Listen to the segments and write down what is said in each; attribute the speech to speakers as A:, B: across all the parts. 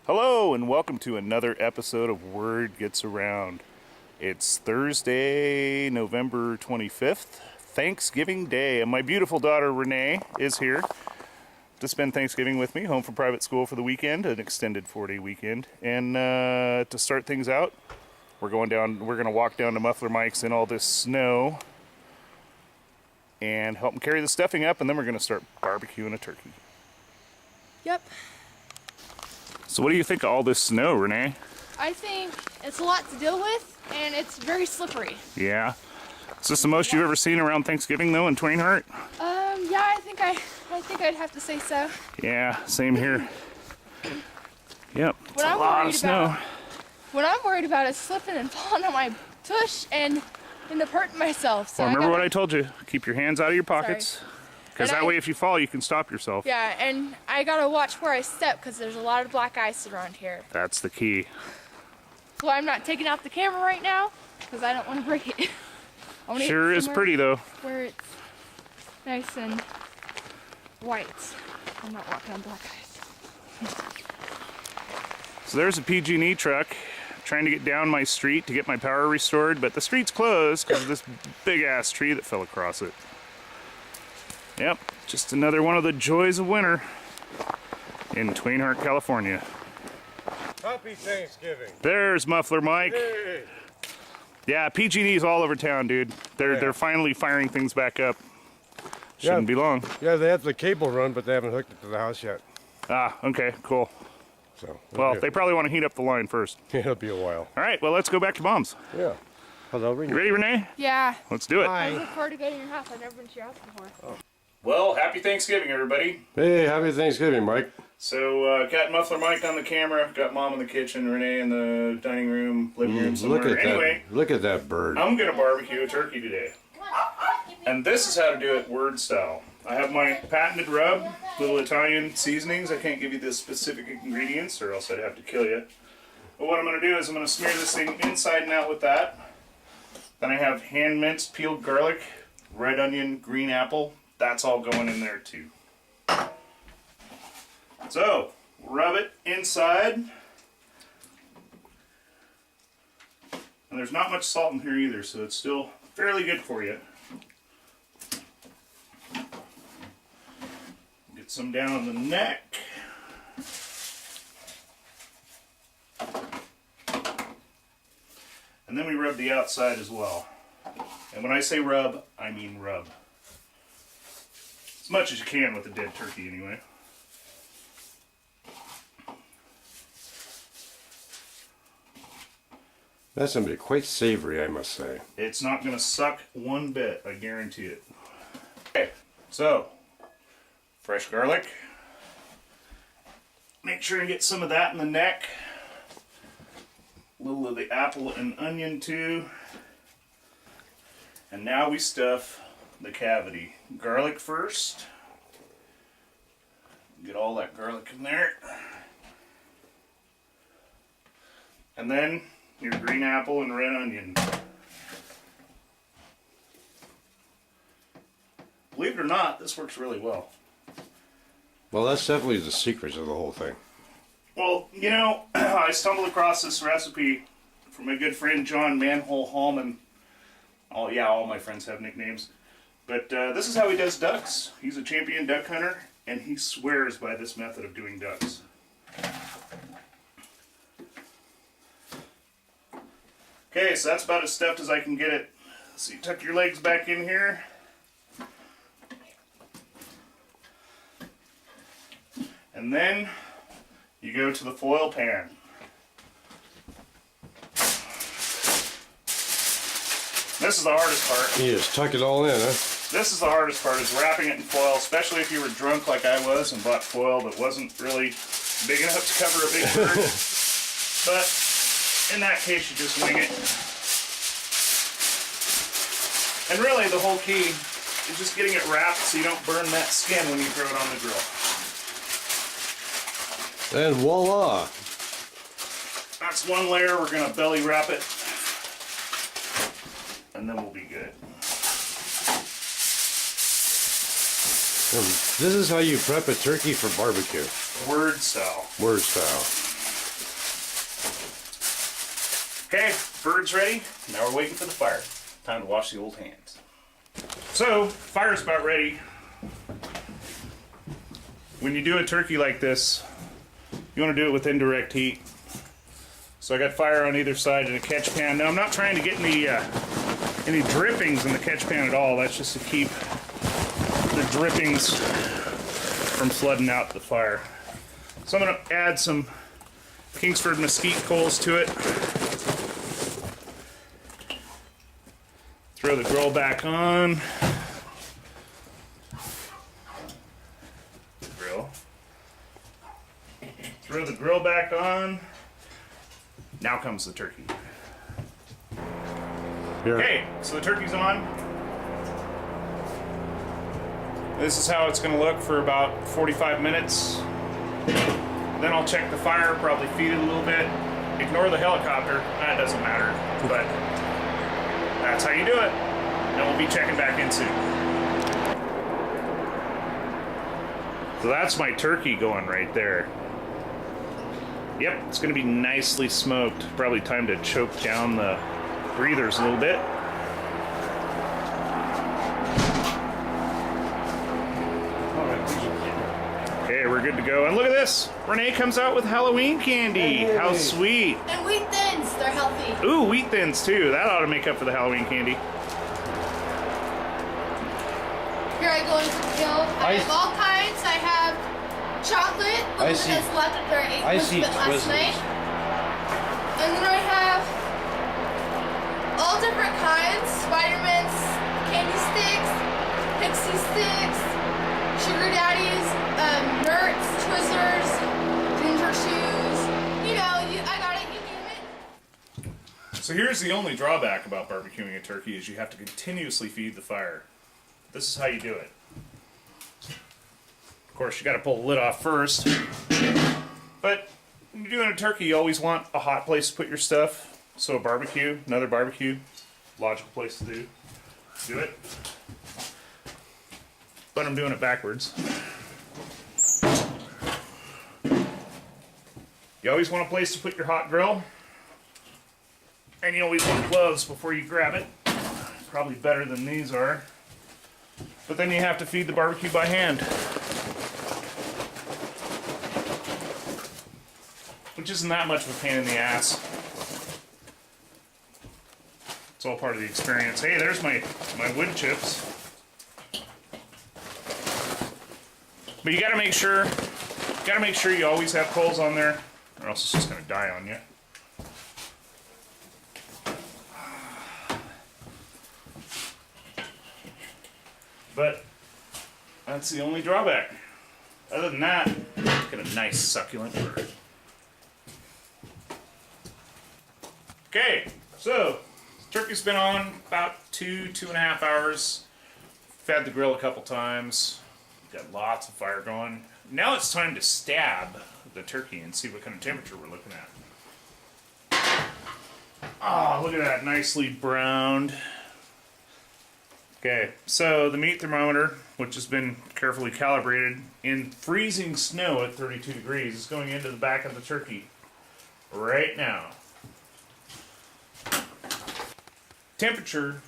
A: Hello and welcome to another episode of Word Gets Around. It's Thursday, November 25th, Thanksgiving Day, and my beautiful daughter Renee is here to spend Thanksgiving with me, home from private school for the weekend, an extended 4-day weekend. And to start things out, we're going to walk down to Muffler Mike's in all this snow and help him carry the stuffing up, and then we're going to start barbecuing a turkey.
B: Yep.
A: So what do you think of all this snow, Renee?
B: I think it's a lot to deal with, and it's very slippery.
A: Yeah. Is this the most you've ever seen around Thanksgiving, though, in Twain Harte?
B: Yeah, I think I'd have to say so.
A: Yeah, same here. Yep, it's
B: What
A: a lot of snow.
B: What I'm worried about is slipping and falling on my tush and end up hurting myself. So
A: Well, remember what I told you. Keep your hands out of your pockets. Because that way, if you fall, you can stop yourself.
B: Yeah, and I gotta watch where I step because there's a lot of black ice around here.
A: That's the key.
B: So I'm not taking out the camera right now because I don't want to break it.
A: Sure is pretty, though.
B: Where it's nice and white. I'm not walking on black ice.
A: So there's a PG&E truck trying to get down my street to get my power restored, but the street's closed because of this big-ass tree that fell across it. Yep, just another one of the joys of winter in Twain Harte, California.
C: Happy Thanksgiving.
A: There's Muffler Mike.
C: Hey.
A: Yeah, PG&E's all over town, dude. They're finally firing things back up. Shouldn't be long.
C: Yeah, they have the cable run, but they haven't hooked it to the house yet.
A: Ah, okay, cool.
C: So.
A: Well, they probably want to heat up the line first.
C: It'll be a while.
A: All right, well, let's go back to Mom's.
C: Yeah. Hello, Renee.
A: You ready, Renee?
B: Yeah.
A: Let's do it.
B: I look forward to going to your house. I've never been to your house before.
C: Oh.
A: Well, happy Thanksgiving, everybody.
C: Hey, happy Thanksgiving, Mike.
A: So, got Muffler Mike on the camera, got Mom in the kitchen, Renee in the dining room, living room somewhere.
C: Look at
A: Anyway,
C: that. Look at that bird.
A: I'm going to barbecue a turkey today. And this is how to do it word style. I have my patented rub, little Italian seasonings. I can't give you the specific ingredients or else I'd have to kill you. But what I'm going to do is I'm going to smear this thing inside and out with that. Then I have hand minced peeled garlic, red onion, green apple. That's all going in there too. So, rub it inside. And there's not much salt in here either, so it's still fairly good for you. Get some down the neck. And then we rub the outside as well. And when I say rub, I mean rub. As much as you can with a dead turkey anyway.
C: That's going to be quite savory, I must say.
A: It's not going to suck one bit, I guarantee it. Okay, so, fresh garlic. Make sure you get some of that in the neck. A little of the apple and onion too. And now we stuff the cavity. Garlic first. Get all that garlic in there. And then your green apple and red onion. Believe it or not, this works really well.
C: Well, that's definitely the secret of the whole thing.
A: Well, you know, I stumbled across this recipe from my good friend John Manhole Hallman. Oh yeah, all my friends have nicknames. But this is how he does ducks. He's a champion duck hunter, and he swears by this method of doing ducks. Okay, so that's about as stuffed as I can get it. So you tuck your legs back in here. And then you go to the foil pan. This is the hardest part.
C: You just tuck it all in, huh?
A: This is the hardest part, is wrapping it in foil, especially if you were drunk like I was and bought foil that wasn't really big enough to cover a big bird. But in that case, you just wing it. And really, the whole key is just getting it wrapped so you don't burn that skin when you throw it on the grill.
C: And voila!
A: That's one layer. We're going to belly wrap it. And then we'll be good.
C: This is how you prep a turkey for barbecue.
A: Word style.
C: Word style.
A: Okay, bird's ready. Now we're waiting for the fire. Time to wash the old hands. So, fire's about ready. When you do a turkey like this, you want to do it with indirect heat. So I got fire on either side in a catch pan. Now I'm not trying to get any drippings in the catch pan at all. That's just to keep the drippings from flooding out the fire. So I'm going to add some Kingsford mesquite coals to it. Throw the grill back on. Throw the grill back on. Now comes the turkey. Okay, so the turkey's on. This is how it's going to look for about 45 minutes. Then I'll check the fire, probably feed it a little bit. Ignore the helicopter, that doesn't matter, but that's how you do it. And we'll be checking back in soon. So that's my turkey going right there. Yep, it's going to be nicely smoked. Probably time to choke down the breathers a little bit. Okay, we're good to go. And look at this! Renee comes out with Halloween candy. How sweet.
B: And wheat thins, they're healthy.
A: Ooh, wheat thins too. That ought to make up for the Halloween candy.
B: Here I go into the hill. I have all kinds. I have chocolate, the little bit that's left after I ate most of it last night. And then I have all different kinds. Spider-Man's candy sticks, pixie sticks, sugar daddies, Nerds, Twizzlers, ginger shoes. You know, I got it, you name it.
A: So here's the only drawback about barbecuing a turkey is you have to continuously feed the fire. This is how you do it. Of course, you got to pull the lid off first. But when you're doing a turkey, you always want a hot place to put your stuff. So a barbecue, another barbecue, logical place to do it. But I'm doing it backwards. You always want a place to put your hot grill. And you always want gloves before you grab it. Probably better than these are. But then you have to feed the barbecue by hand. Which isn't that much of a pain in the ass. It's all part of the experience. Hey, there's my wood chips. But you gotta make sure you always have coals on there, or else it's just gonna die on you. But that's the only drawback. Other than that, get a nice succulent bird. Okay, so turkey's been on about 2.5 hours. Fed the grill a couple times. Got lots of fire going. Now it's time to stab the turkey and see what kind of temperature we're looking at. Oh, look at that, nicely browned. Okay, so the meat thermometer, which has been carefully calibrated in freezing snow at 32 degrees, is going into the back of the turkey right now. Temperature,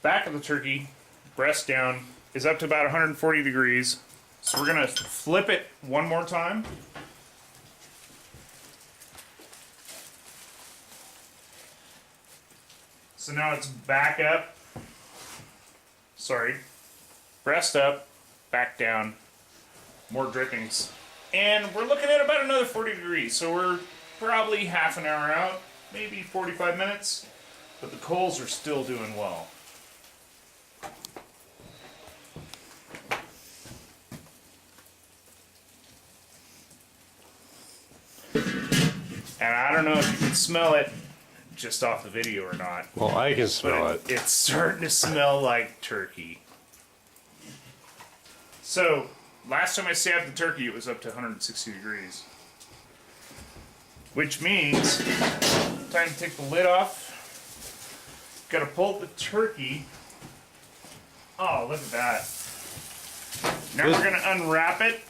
A: back of the turkey, breast down, is up to about 140 degrees. So we're going to flip it one more time. So now it's back up. Sorry. Breast up, back down, more drippings. And we're looking at about another 40 degrees. So we're probably half an hour out, maybe 45 minutes. But the coals are still doing well. And I don't know if you can smell it just off the video or not.
C: Well, I can smell it.
A: It's starting to smell like turkey. So, last time I stabbed the turkey, it was up to 160 degrees. Which means, time to take the lid off. Gotta pull the turkey. Oh, look at that. Now we're gonna unwrap it.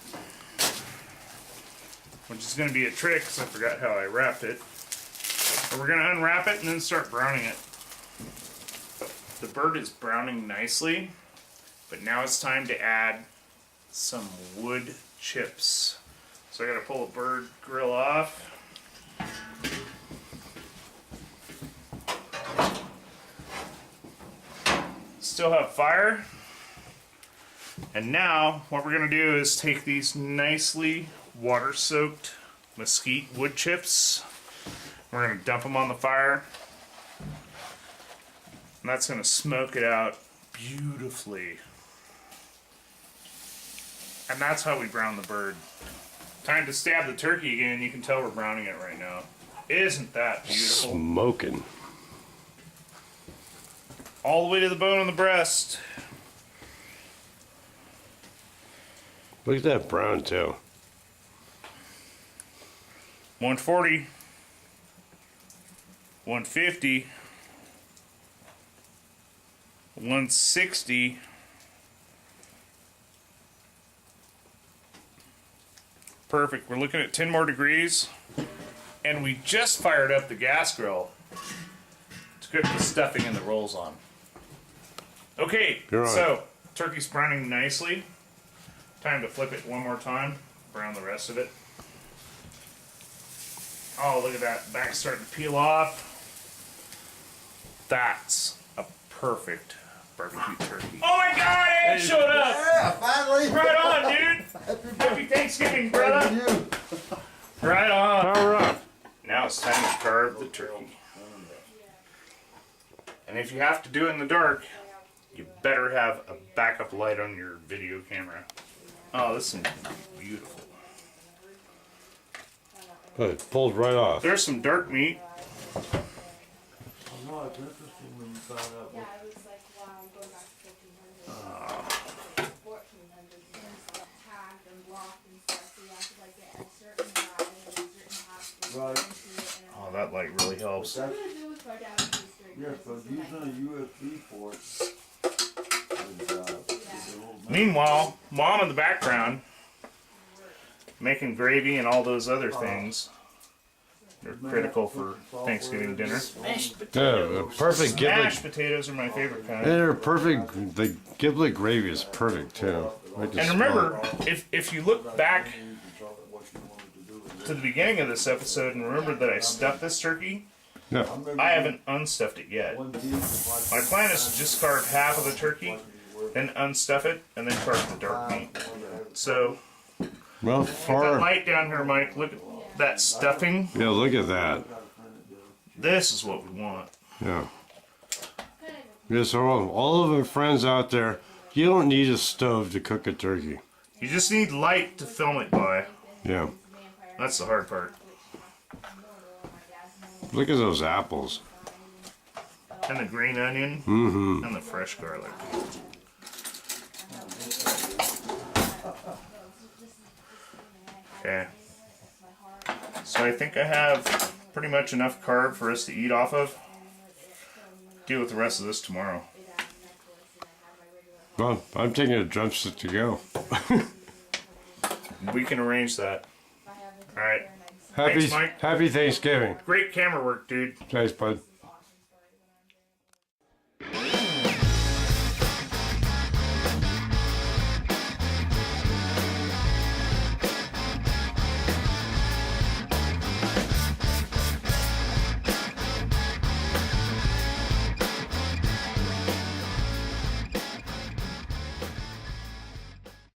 A: Which is gonna be a trick, because I forgot how I wrapped it. So we're gonna unwrap it and then start browning it. The bird is browning nicely, but now it's time to add some wood chips. So I gotta pull the bird grill off. Still have fire. And now what we're gonna do is take these nicely water-soaked mesquite wood chips. We're gonna dump them on the fire. And that's gonna smoke it out beautifully. And that's how we brown the bird. Time to stab the turkey again. You can tell we're browning it right now. Isn't that beautiful?
D: Smoking.
A: All the way to the bone on the breast.
D: Look at that brown too.
A: 140. 150. 160. Perfect. We're looking at 10 more degrees. And we just fired up the gas grill to cook the stuffing and the rolls on. Okay,
D: You're on.
A: so turkey's browning nicely. Time to flip it one more time. Brown the rest of it. Oh, look at that. Back's starting to peel off. That's a perfect barbecue turkey. Oh my god, Ed showed up!
E: Yeah, finally.
A: Right on, dude! Happy Thanksgiving, brother!
E: You.
A: Right on!
D: Power up.
A: Now it's time to carve the turkey. And if you have to do it in the dark, you better have a backup light on your video camera. Oh, this is beautiful.
D: Oh, it pulled right off.
A: There's some dark meat.
E: No, it's interesting when you found out
B: Yeah,
E: what
B: I was like, wow, I'm going back to 1500s. 1400s, and stuff tagged and blocked and stuff. So you have to like get a certain guy and a certain house
E: Right.
B: into it. And
A: Oh, that light really helps.
B: I'm gonna do with my dad's history.
E: yes, but using a USB port is, a little
A: Meanwhile, Mom in the background making gravy and all those other things. They're critical for Thanksgiving dinner. Mashed
D: Yeah,
A: potatoes.
D: the perfect
A: Mashed
D: giblet.
A: potatoes are my favorite kind.
D: They're perfect. The giblet gravy is perfect too. I just
A: And remember, if you look back
E: what you wanted to do with it.
A: to the beginning of this episode and remember that I stuffed this turkey,
D: Yeah.
A: I haven't unstuffed it yet.
E: One deal was
A: My plan is to just carve half of the turkey, then unstuff it, and then carve the dark meat. So,
D: Well,
A: get that
D: far.
A: light down here, Mike. Look at that stuffing.
D: Yeah, look at that.
A: This is what we want.
D: Yeah. Yeah, so all of our friends out there, you don't need a stove to cook a turkey.
A: You just need light to film it by.
D: Yeah.
A: That's the hard part.
D: Look at those apples.
A: And the green onion
D: Mm-hmm.
A: and the fresh garlic. Okay. So I think I have pretty much enough carb for us to eat off of. Deal with the rest of this tomorrow.
D: Well, I'm taking a drumstick to go.
A: We can arrange that. Alright.
D: Happy,
A: Thanks, Mike.
D: happy Thanksgiving.
A: Great camera work, dude.
D: Thanks, bud.